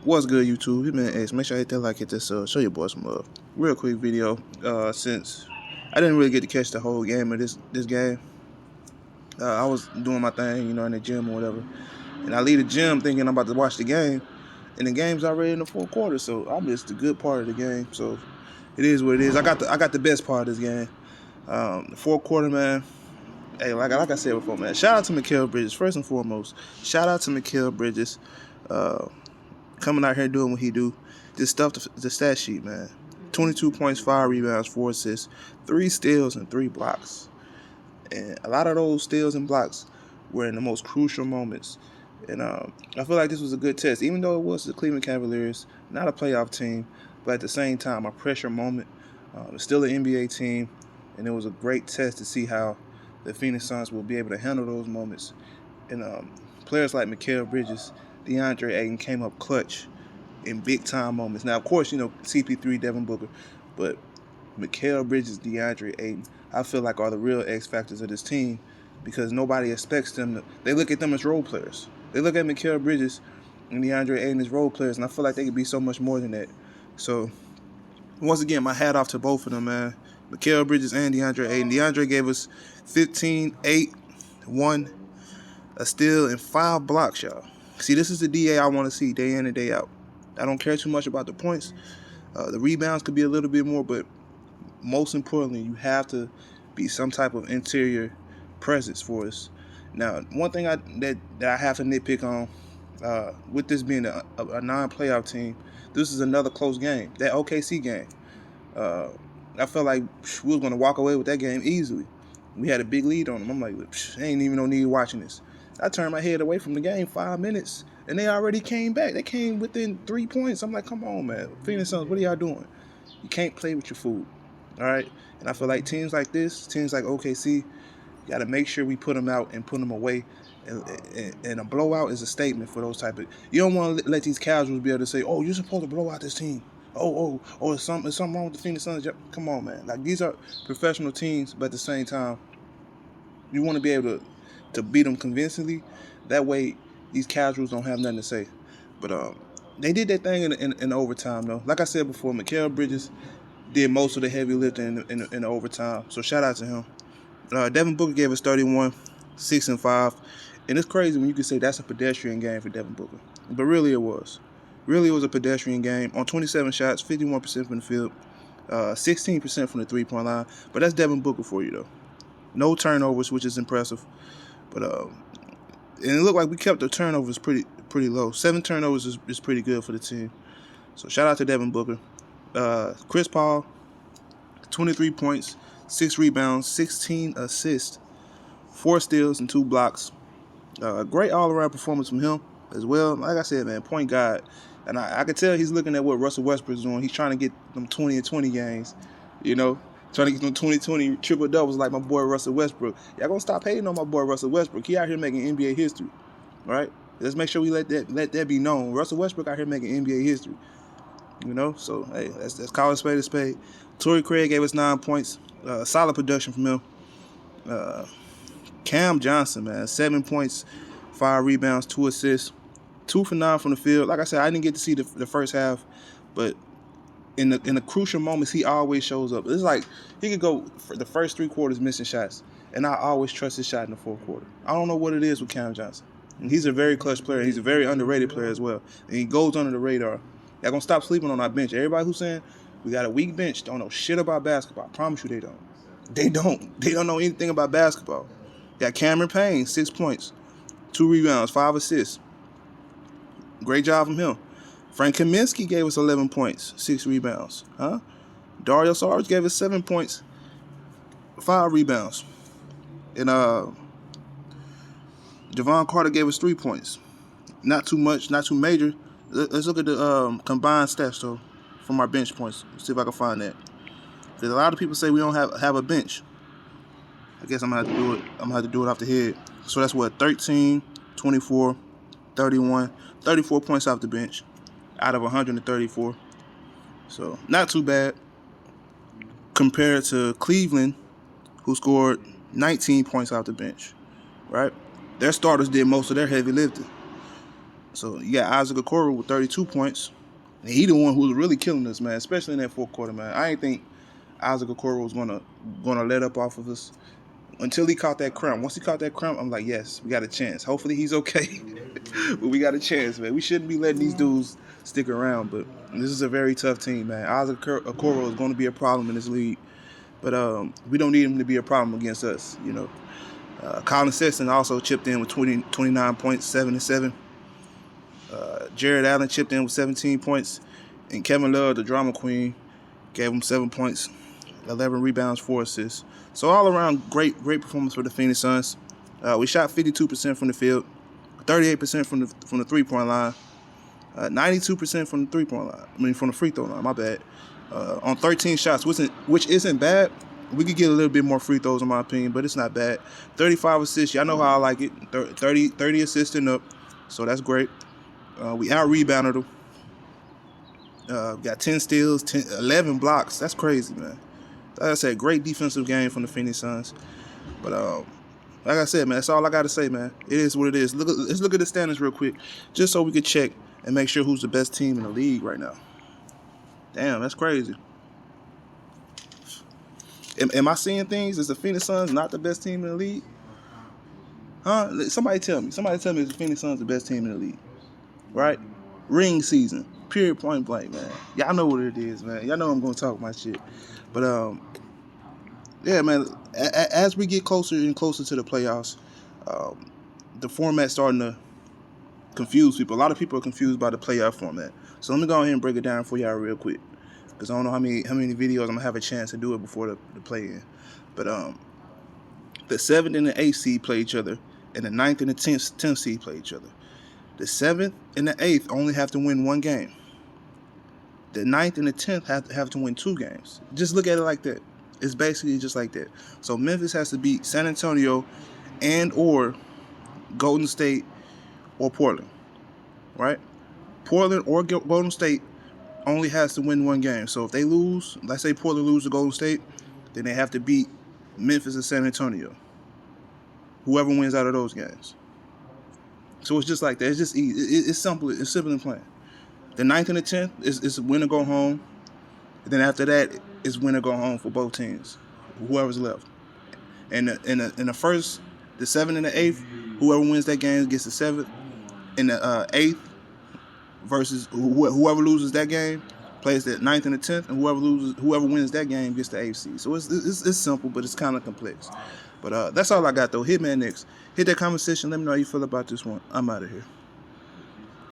What's good, YouTube? It's man X. Make sure I hit that like, hit that sub, show your boy some love. Real quick video. Since I didn't really get to catch the whole game of this game, I was doing my thing, in the gym or whatever, and I leave the gym thinking I'm about to watch the game, and the game's already in the fourth quarter, so I missed the good part of the game. So it is what it is. I got the best part of this game. The fourth quarter, man. Hey, like I said before, man. Shout out to Mikal Bridges first and foremost. Shout out to Mikal Bridges. Coming out here doing what he do. Just stuff the stat sheet, man. 22 points, 5 rebounds, 4 assists, 3 steals, and 3 blocks. And a lot of those steals and blocks were in the most crucial moments. And I feel like this was a good test, even though it was the Cleveland Cavaliers, not a playoff team, but at the same time, a pressure moment. It's still an NBA team, and it was a great test to see how the Phoenix Suns will be able to handle those moments. And players like Mikal Bridges, DeAndre Ayton came up clutch in big-time moments. Now, of course, CP3, Devin Booker, but Mikal Bridges, DeAndre Ayton, I feel like are the real X factors of this team because nobody expects them to. They look at them as role players. They look at Mikal Bridges and DeAndre Ayton as role players, and I feel like they could be so much more than that. So, once again, my hat off to both of them, man. Mikal Bridges and DeAndre Ayton. DeAndre gave us 15, 8, 1, a steal, and 5 blocks, y'all. See, this is the DA I want to see day in and day out. I don't care too much about the points. The rebounds could be a little bit more, but most importantly, you have to be some type of interior presence for us. Now, one thing that I have to nitpick on, with this being a non-playoff team, this is another close game. That OKC game. I felt like we was going to walk away with that game easily. We had a big lead on them. I'm like, ain't even no need watching this. I turned my head away from the game 5 minutes, and they already came back. They came within 3 points. I'm like, come on, man. Phoenix Suns, what are y'all doing? You can't play with your food, all right? And I feel like teams like this, teams like OKC, you got to make sure we put them out and put them away. And a blowout is a statement for those type of. You don't want to let these casuals be able to say, oh, you're supposed to blow out this team. Oh, is something wrong with the Phoenix Suns? Come on, man. Like, these are professional teams, but at the same time, you want to be able to beat them convincingly. That way, these casuals don't have nothing to say. But they did that thing in overtime, though. Like I said before, Mikal Bridges did most of the heavy lifting in the overtime. So shout out to him. Devin Booker gave us 31, 6 and 5. And it's crazy when you can say that's a pedestrian game for Devin Booker. But really it was. Really, it was a pedestrian game. On 27 shots, 51% from the field, 16% from the three-point line. But that's Devin Booker for you, though. No turnovers, which is impressive. But and it looked like we kept the turnovers pretty low. 7 turnovers is pretty good for the team. So shout out to Devin Booker. Chris Paul, 23 points, 6 rebounds, 16 assists, 4 steals, and 2 blocks. Great all-around performance from him as well. Like I said, man, point guard. And I could tell he's looking at what Russell Westbrook's doing. He's trying to get them 20 and 20 games, trying to get them 20-20 triple-doubles like my boy Russell Westbrook. Y'all gonna stop hating on my boy Russell Westbrook. He out here making NBA history, right? Let's make sure we let that be known. Russell Westbrook out here making NBA history, So, hey, let's call it a spade. Torrey Craig gave us 9 points. Solid production from him. Cam Johnson, man, 7 points, 5 rebounds, 2 assists, 2 for 9 from the field. Like I said, I didn't get to see the first half, but in the crucial moments, he always shows up. It's like he could go for the first 3 quarters missing shots, and I always trust his shot in the fourth quarter. I don't know what it is with Cam Johnson. And he's a very clutch player. He's a very underrated player as well, and he goes under the radar. Y'all gonna stop sleeping on our bench. Everybody who's saying we got a weak bench don't know shit about basketball. I promise you they don't. They don't. They don't know anything about basketball. Got Cameron Payne, 6 points, 2 rebounds, 5 assists. Great job from him. Frank Kaminsky gave us 11 points, 6 rebounds. Dario Saric gave us 7 points, 5 rebounds. And Javon Carter gave us 3 points. Not too much, not too major. Let's look at the combined stats, though, from our bench points. See if I can find that. Because a lot of people say we don't have a bench. I guess I'm going to have to do it. I'm going to have to do it off the head. So that's what, 13, 24, 31, 34 points off the bench out of 134. So not too bad compared to Cleveland, who scored 19 points off the bench, right? Their starters did most of their heavy lifting. So you got Isaac Okoro with 32 points. And he the one who was really killing us, man, especially in that fourth quarter, man. I didn't think Isaac Okoro was gonna let up off of us until he caught that cramp. Once he caught that cramp, I'm like, yes, we got a chance. Hopefully he's okay. But we got a chance, man. We shouldn't be letting these dudes stick around. But this is a very tough team, man. Isaac Okoro is going to be a problem in this league. But we don't need him to be a problem against us, you know. Colin Sexton also chipped in with 29 points, 7 and 7. Jared Allen chipped in with 17 points. And Kevin Love, the drama queen, gave him 7 points, 11 rebounds, 4 assists. So all around, great performance for the Phoenix Suns. We shot 52% from the field, 38% from the 3-point line, 92% from the 3-point line. I mean, from the free throw line. My bad. On 13 shots, which isn't bad. We could get a little bit more free throws, in my opinion, but it's not bad. 35 assists. Y'all know how I like it. 30 assists and up. So that's great. We out-rebounded them. Got 10 steals, 11 blocks. That's crazy, man. Like I said, great defensive game from the Phoenix Suns. But like I said, man, that's all I got to say, man. It is what it is. Let's look at the standings real quick, just so we can check and make sure who's the best team in the league right now. Damn, that's crazy. Am I seeing things? Is the Phoenix Suns not the best team in the league? Huh? Somebody tell me. Somebody tell me is the Phoenix Suns the best team in the league? Right? Ring season. Period, point blank, man. Y'all know what it is, man. Y'all know I'm going to talk my shit. But, yeah, man, as we get closer and closer to the playoffs, the format's starting to confuse people. A lot of people are confused by the playoff format. So let me go ahead and break it down for y'all real quick, because I don't know how many videos I'm going to have a chance to do it before the play-in. But the 7th and the 8th seed play each other, and the 9th and the 10th seed play each other. The 7th and the 8th only have to win one game. The 9th and the 10th have to win 2 games. Just look at it like that. It's basically just like that. So Memphis has to beat San Antonio and or Golden State or Portland, right? Portland or Golden State only has to win one game. So if they lose, let's say Portland loses to Golden State, then they have to beat Memphis and San Antonio. Whoever wins out of those games. So it's just like that. It's just easy. It's simple. It's simple and plain. The 9th and the 10th is win or go home. And then after that, it's win or go home for both teams, whoever's left. And in the first, the 7th and the 8th, whoever wins that game gets the 7th. In the 8th versus whoever loses that game plays the 9th and the 10th, and whoever wins that game gets the 8th seed. So it's simple, but it's kind of complex. But that's all I got though. Hitman next. Hit that comment section. Let me know how you feel about this one. I'm out of here.